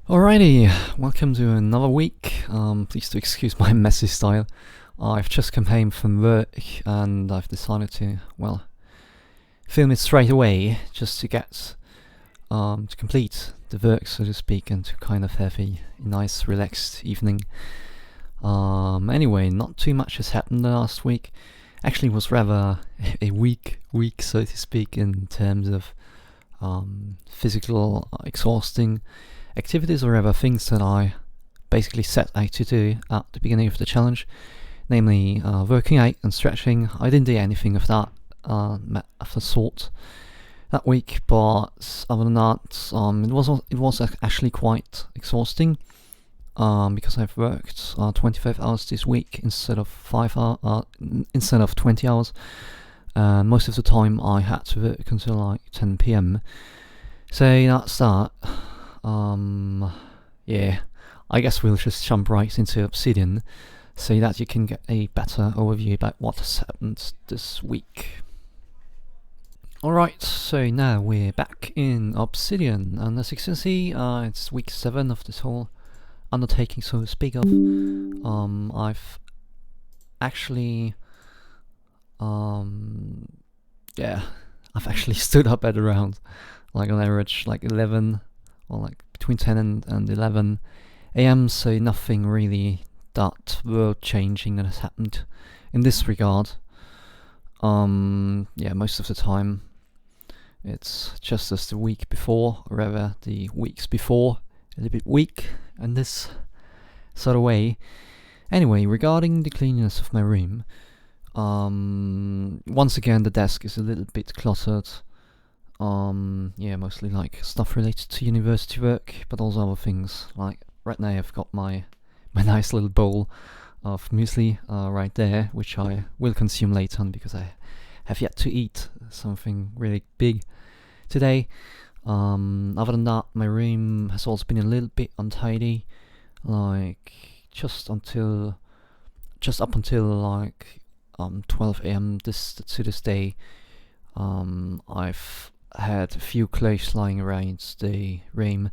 Alrighty, welcome to another week. Please do excuse my messy style. I've just come home from work and I've decided to, film it straight away just to get, to complete the work, so to speak, and to kind of have a nice, relaxed evening. Anyway, not too much has happened last week. Actually, it was rather a weak week, so to speak, in terms of physical, exhausting activities or rather things that I basically set out to do at the beginning of the challenge, namely working out and stretching. I didn't do anything of that of the sort that week, but other than that, it was actually quite exhausting because I've worked 25 hours this week instead of 20 hours. Most of the time I had to work until like 10 p.m. So that's that. Yeah, I guess we'll just jump right into Obsidian so that you can get a better overview about what has happened this week. Alright, so now we're back in Obsidian, and as you can see, it's week 7 of this whole undertaking, so to speak of. I've actually, I've actually stood up at around, like on average, like 11, or like between 10 and 11 a.m, so nothing really that world changing that has happened in this regard. Most of the time it's just as the week before, or rather the weeks before, a little bit weak in this sort of way. Anyway, regarding the cleanliness of my room, once again the desk is a little bit cluttered. Mostly like stuff related to university work, but also other things. Like right now I've got my nice little bowl of muesli right there, which I will consume later on because I have yet to eat something really big today. Other than that, my room has also been a little bit untidy, like just up until like 12 a.m. to this day. I've had a few clothes lying around the room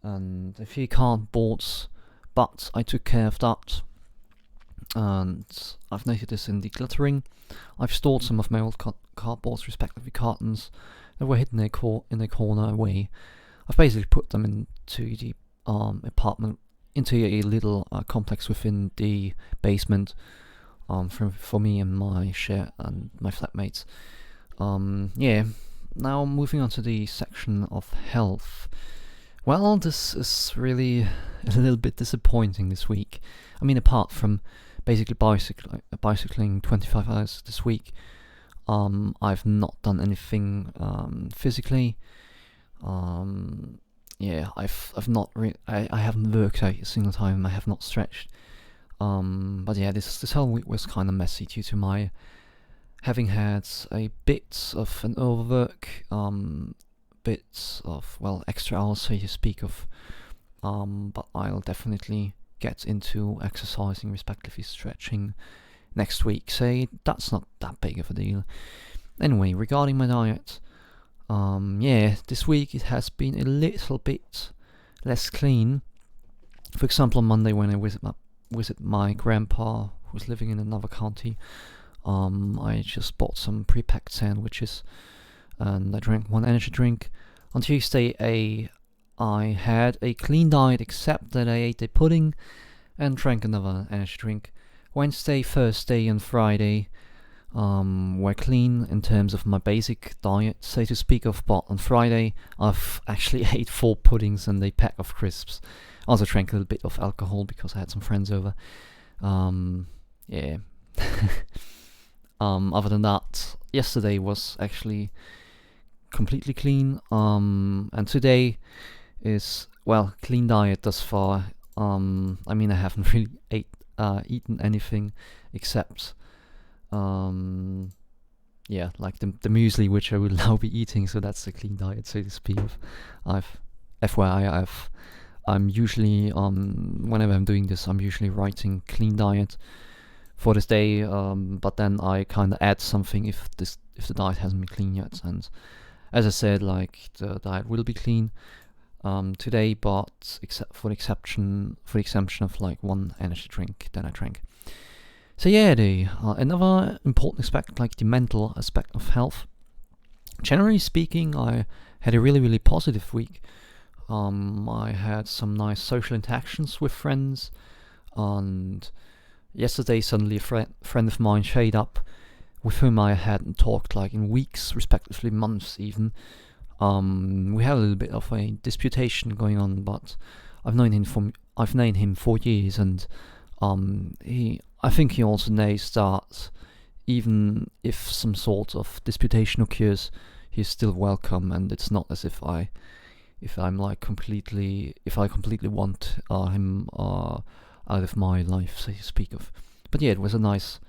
and a few cardboards, but I took care of that, and I've noted this in decluttering. I've stored some of my old cardboards, respectively cartons, that were hidden in a corner away. I've basically put them into the apartment, into a little complex within the basement, for me and my share and my flatmates. Now moving on to the section of health. Well, this is really a little bit disappointing this week. I mean, apart from basically bicycling 25 hours this week, I've not done anything physically. I've not I haven't worked out a single time. I have not stretched. But yeah, this whole week was kind of messy due to my having had a bit of an overwork, bits of, extra hours, so to speak of, but I'll definitely get into exercising, respectively stretching, next week, so that's not that big of a deal. Anyway, regarding my diet, this week it has been a little bit less clean. For example, on Monday when I visit my grandpa, who's living in another county, I just bought some pre-packed sandwiches and I drank one energy drink. On Tuesday, I had a clean diet except that I ate a pudding and drank another energy drink. Wednesday, Thursday and Friday were clean in terms of my basic diet, so to speak of, but on Friday I've actually ate 4 puddings and a pack of crisps. I also drank a little bit of alcohol because I had some friends over. Other than that, yesterday was actually completely clean, and today is, clean diet thus far. I haven't really eaten anything except the muesli, which I will now be eating, so that's the clean diet, so to speak of. I'm usually, whenever I'm doing this, I'm usually writing clean diet for this day, but then I kind of add something if the diet hasn't been clean yet. And as I said, like, the diet will be clean. today, but except for the exemption of like one energy drink that I drank. So yeah, another important aspect, like the mental aspect of health. Generally speaking, I had a really positive week. I had some nice social interactions with friends, and yesterday suddenly a friend of mine showed up with whom I hadn't talked like in weeks, respectively months even. We had a little bit of a disputation going on, but I've known him for years, and I think he also knows that even if some sort of disputation occurs, he's still welcome, and it's not as if I completely want him out of my life, so to speak of. But yeah, it was a nice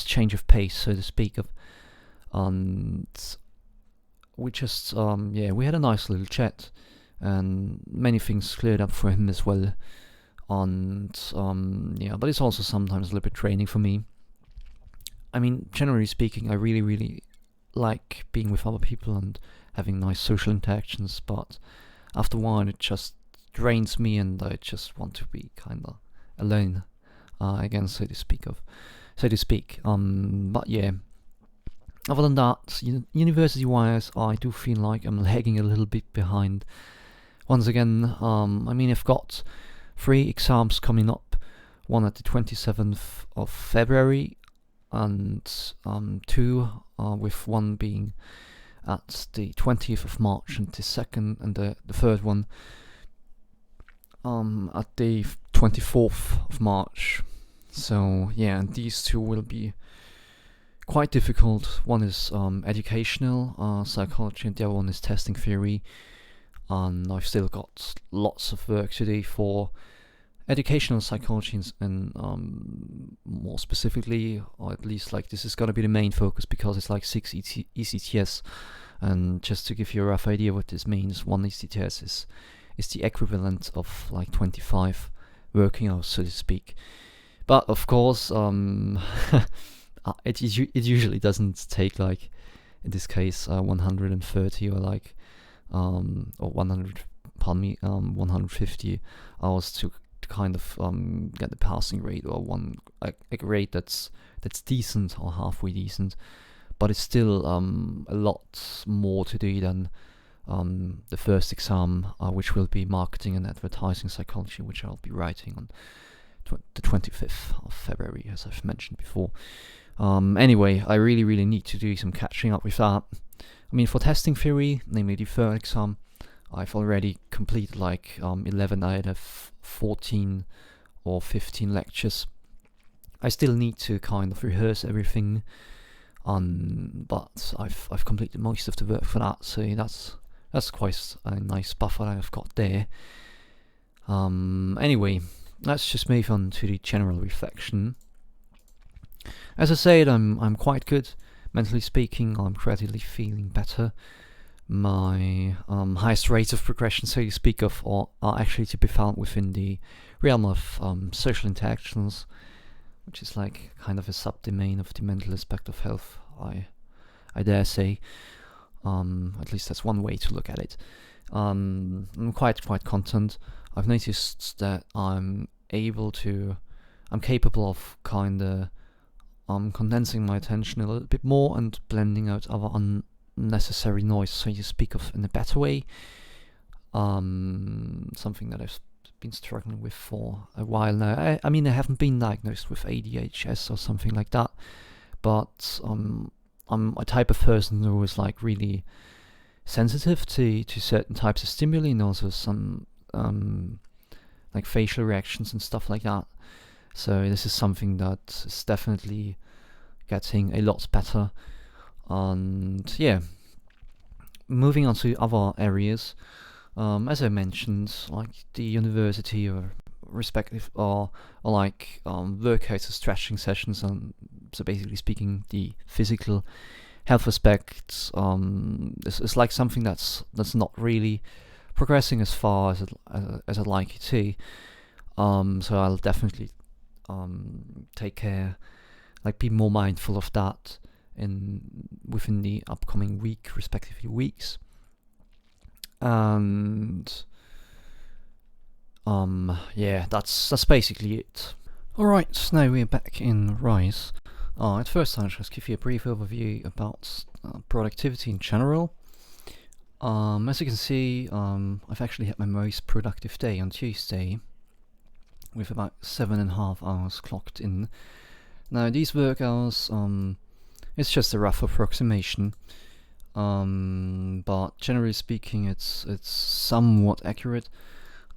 change of pace, so to speak of, and we just we had a nice little chat, and many things cleared up for him as well. And but it's also sometimes a little bit draining for me. I mean, generally speaking, I really like being with other people and having nice social interactions, but after a while it just drains me, and I just want to be kind of alone again, so to speak. But yeah, other than that, university-wise, I do feel like I'm lagging a little bit behind. Once again, I mean, I've got 3 exams coming up, one at the 27th of February, and 2, with one being at the 20th of March, and the second and the third one at the 24th of March. So yeah, and these 2 will be quite difficult. One is educational psychology, and the other one is testing theory. And I've still got lots of work to do for educational psychology, and more specifically, or at least like this is going to be the main focus, because it's like 6 ECTS. And just to give you a rough idea what this means, one ECTS is the equivalent of like 25 working hours, so to speak. But of course, it usually doesn't take, like in this case, 130 or like or 150 hours to kind of get the passing rate, or a rate that's decent or halfway decent. But it's still a lot more to do than the first exam, which will be marketing and advertising psychology, which I'll be writing on the 25th of February, as I've mentioned before. Anyway, I really need to do some catching up with that. I mean, for testing theory, namely the third exam, I've already completed like 11 out of 14 or 15 lectures. I still need to kind of rehearse everything, but I've completed most of the work for that, so that's quite a nice buffer that I've got there. Anyway, let's just move on to the general reflection. As I said, I'm quite good. Mentally speaking, I'm gradually feeling better. My highest rates of progression, so to speak of, are actually to be found within the realm of social interactions, which is like kind of a subdomain of the mental aspect of health, I dare say. At least that's one way to look at it. I'm quite content. I've noticed that I'm capable of kind of condensing my attention a little bit more and blending out other unnecessary noise, so to speak of, in a better way. Something that I've been struggling with for a while now. I mean, I haven't been diagnosed with ADHS or something like that, but I'm a type of person who is like really sensitive to certain types of stimuli, and also some like facial reactions and stuff like that. So this is something that is definitely getting a lot better. And yeah, moving on to other areas, as I mentioned, like the university or respective or like workouts or stretching sessions, and so basically speaking, the physical health aspects is like something that's not really progressing as far as I'd like it to. So I'll definitely take care, like be more mindful of that within the upcoming week, respectively weeks. And Yeah, that's basically it. Alright, now we're back in Rize. At first I'll just give you a brief overview about productivity in general. As you can see, I've actually had my most productive day on Tuesday, with about 7.5 hours clocked in. Now these work hours, it's just a rough approximation, but generally speaking it's somewhat accurate.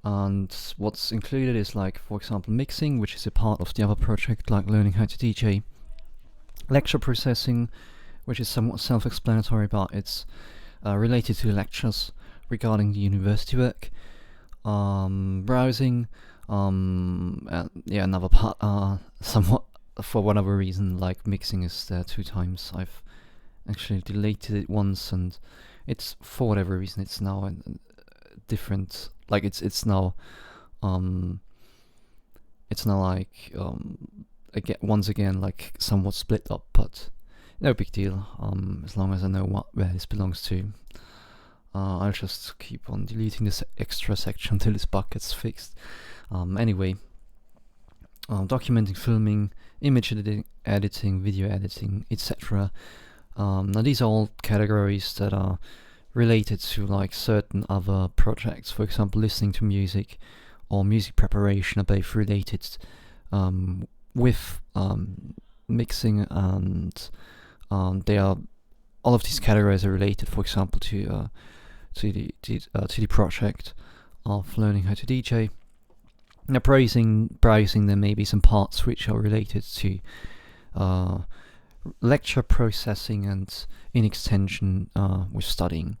And what's included is, like, for example, mixing, which is a part of the other project, like learning how to DJ, lecture processing, which is somewhat self-explanatory, but it's related to lectures regarding the university work, browsing, and yeah, another part, somewhat for whatever reason, like mixing is there 2 times. I've actually deleted it once, and it's, for whatever reason, it's now a different, like it's now like once again like somewhat split up, but no big deal. As long as I know where this belongs to, I'll just keep on deleting this extra section until this bug gets fixed. Anyway, documenting, filming, image editing, video editing, etc. Now these are all categories that are related to like certain other projects. For example, listening to music or music preparation are both related with mixing, and they are, all of these categories are related, for example, to the project of learning how to DJ. Now browsing, there may be some parts which are related to lecture processing, and in extension with studying.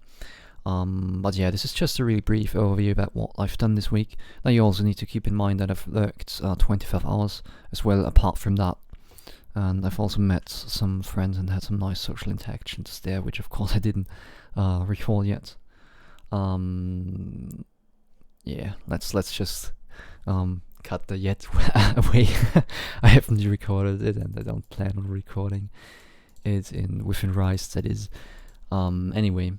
But yeah, this is just a really brief overview about what I've done this week. Now you also need to keep in mind that I've worked 25 hours as well apart from that, and I've also met some friends and had some nice social interactions there, which of course I didn't record yet. Yeah, let's just cut the yet away. I haven't recorded it, and I don't plan on recording it within Rize, that is. Anyway,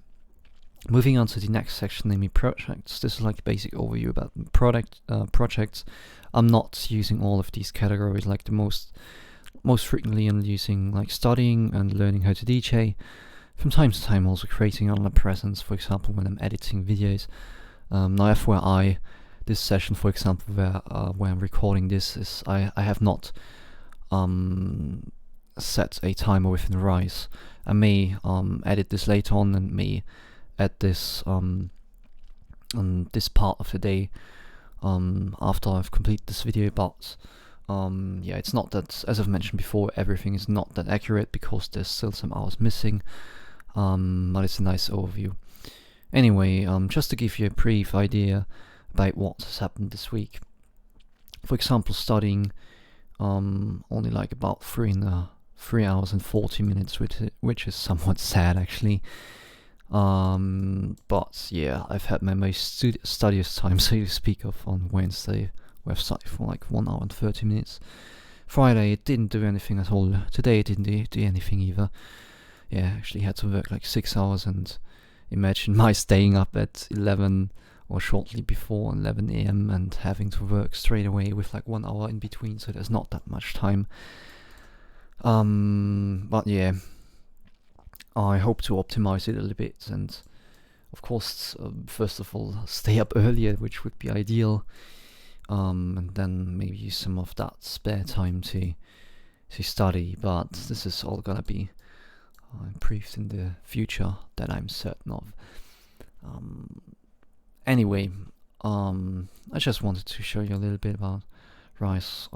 moving on to the next section, namely projects. This is like a basic overview about projects. I'm not using all of these categories. Like the most frequently I'm using like studying and learning how to DJ. From time to time also creating online presence, for example when I'm editing videos. Now FYI, this session, for example, where I'm recording this, is I have not set a timer within Rize. I may edit this later on, and may add this on this part of the day after I've completed this video. But yeah, it's not that, as I've mentioned before, everything is not that accurate because there's still some hours missing, but it's a nice overview. Anyway, just to give you a brief idea about what has happened this week. For example, studying only like about 3 hours and 40 minutes, which is somewhat sad actually. But yeah, I've had my most studious time, so to speak of, on Wednesday, where I've studied for like 1 hour and 30 minutes. Friday, it didn't do anything at all. Today, it didn't do anything either. Yeah, actually had to work like 6 hours, and imagine my staying up at 11 or shortly before 11 a.m. and having to work straight away with like 1 hour in between, so there's not that much time. But yeah, I hope to optimize it a little bit, and of course, first of all, stay up earlier, which would be ideal, and then maybe use some of that spare time to study. But this is all gonna be improved in the future, that I'm certain of. Anyway, I just wanted to show you a little bit about Rize,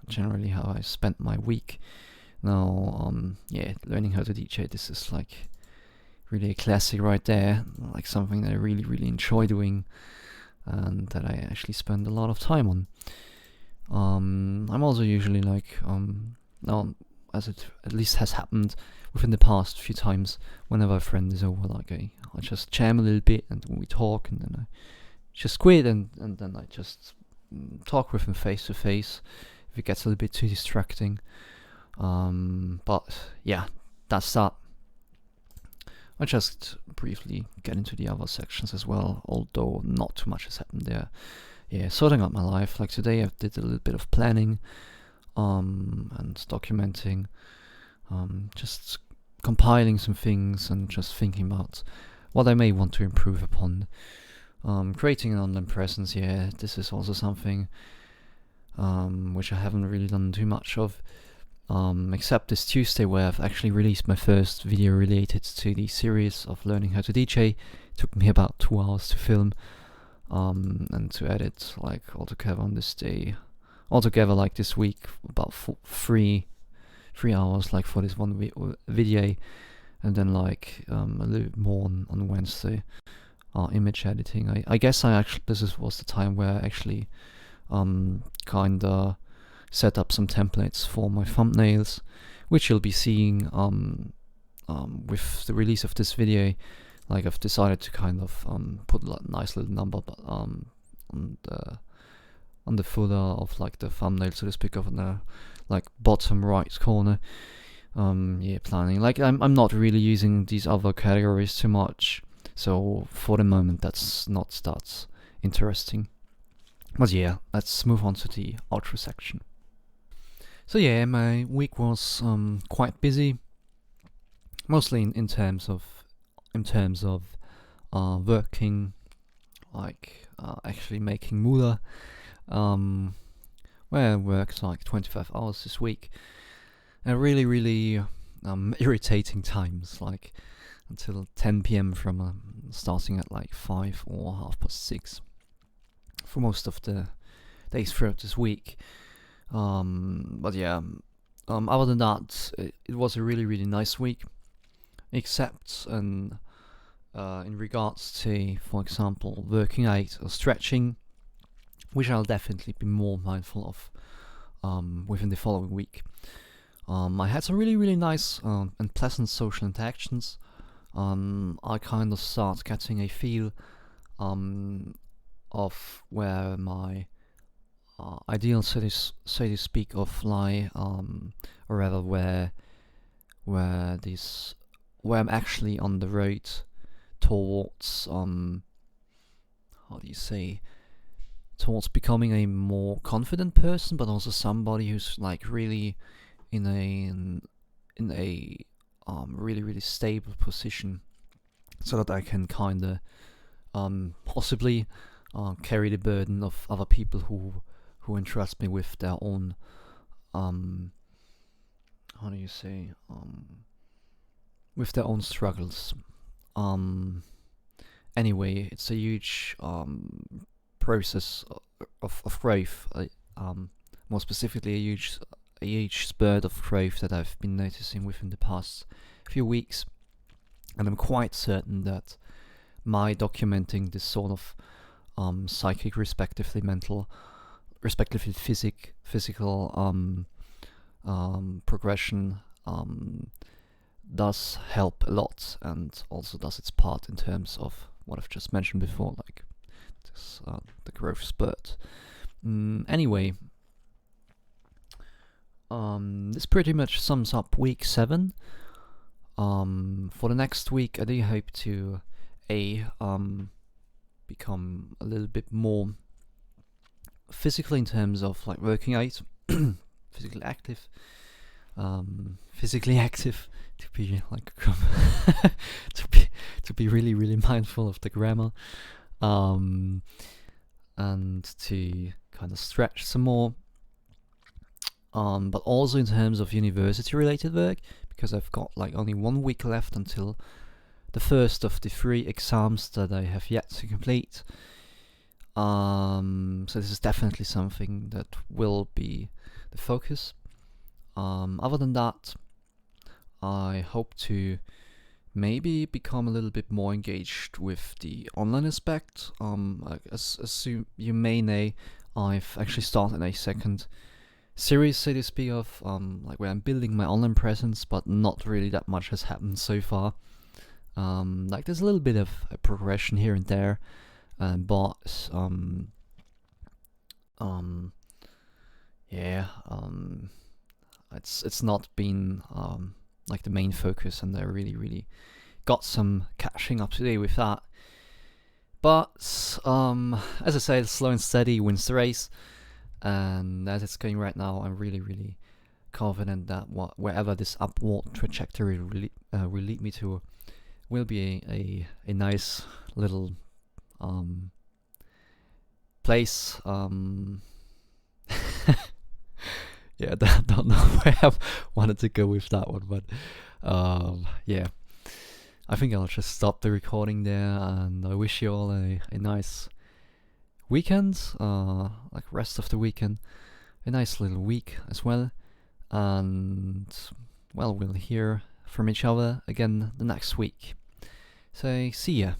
generally how I spent my week. Now, yeah, learning how to DJ, this is like really a classic right there, like something that I really, really enjoy doing, and that I actually spend a lot of time on. I'm also usually like, now, as it at least has happened within the past few times, whenever a friend is over, like I just jam a little bit, and we talk, and then I just quit, and then I just talk with him face to face if it gets a little bit too distracting. But yeah, that's that. I'll just briefly get into the other sections as well, although not too much has happened there. sorting out my life. Like today I did a little bit of planning and documenting, just compiling some things and just thinking about what I may want to improve upon. Creating an online presence, this is also something which I haven't really done too much of, except this Tuesday where I've actually released my first video related to the series of learning how to DJ. It took me about 2 hours to film and to edit, like altogether on this day. Altogether, like this week, about 3 hours, like for this one video, and then like a little bit more on Wednesday. Image editing. I guess was the time where I actually kinda set up some templates for my thumbnails, which you'll be seeing with the release of this video. Like I've decided to kind of put a nice little number on the footer of like the thumbnail, so to speak, of the like bottom right corner. Planning. Like I'm not really using these other categories too much, so for the moment that's not that interesting. But let's move on to the outro section. So my week was quite busy, mostly in terms of working, like actually making moolah, where I worked like 25 hours this week, and really irritating times, like until 10 p.m. from starting at like 5 or 6:30 for most of the days throughout this week. Other than that, it was a really nice week, except in regards to, for example, working out or stretching, which I'll definitely be more mindful of within the following week. I had some really nice and pleasant social interactions. I kind of start getting a feel of where my ideal, so to speak, of lie, or rather where I'm actually on the road towards towards becoming a more confident person, but also somebody who's like really in a really stable position, so that I can kind of possibly carry the burden of other people who entrust me with their own with their own struggles. Anyway, it's a huge process of growth, more specifically a huge spurt of growth that I've been noticing within the past few weeks, and I'm quite certain that my documenting this sort of psychic, respectively mental, respectively physical progression does help a lot, and also does its part in terms of what I've just mentioned before, like this, the growth spurt. Anyway, this pretty much sums up week 7. For the next week, I do hope to become a little bit more physical in terms of like working out, physically active, to be like to be really mindful of the grammar, and to kind of stretch some more, but also in terms of university related work, because I've got like only 1 week left until the first of the 3 exams that I have yet to complete. So this is definitely something that will be the focus. Other than that, I hope to maybe become a little bit more engaged with the online aspect. As you may know, I've actually started a second series, so to speak, of like where I'm building my online presence, but not really that much has happened so far. Like there's a little bit of a progression here and there, but it's not been like the main focus, and I really got some catching up to do with that. But as I say, slow and steady wins the race, and as it's going right now, I'm really, really confident that wherever this upward trajectory will lead me to will be a nice little place. Yeah, don't know where I wanted to go with that one, but yeah, I think I'll just stop the recording there, and I wish you all a nice weekend, like rest of the weekend, a nice little week as well, and well, we'll hear from each other again the next week. So, see ya.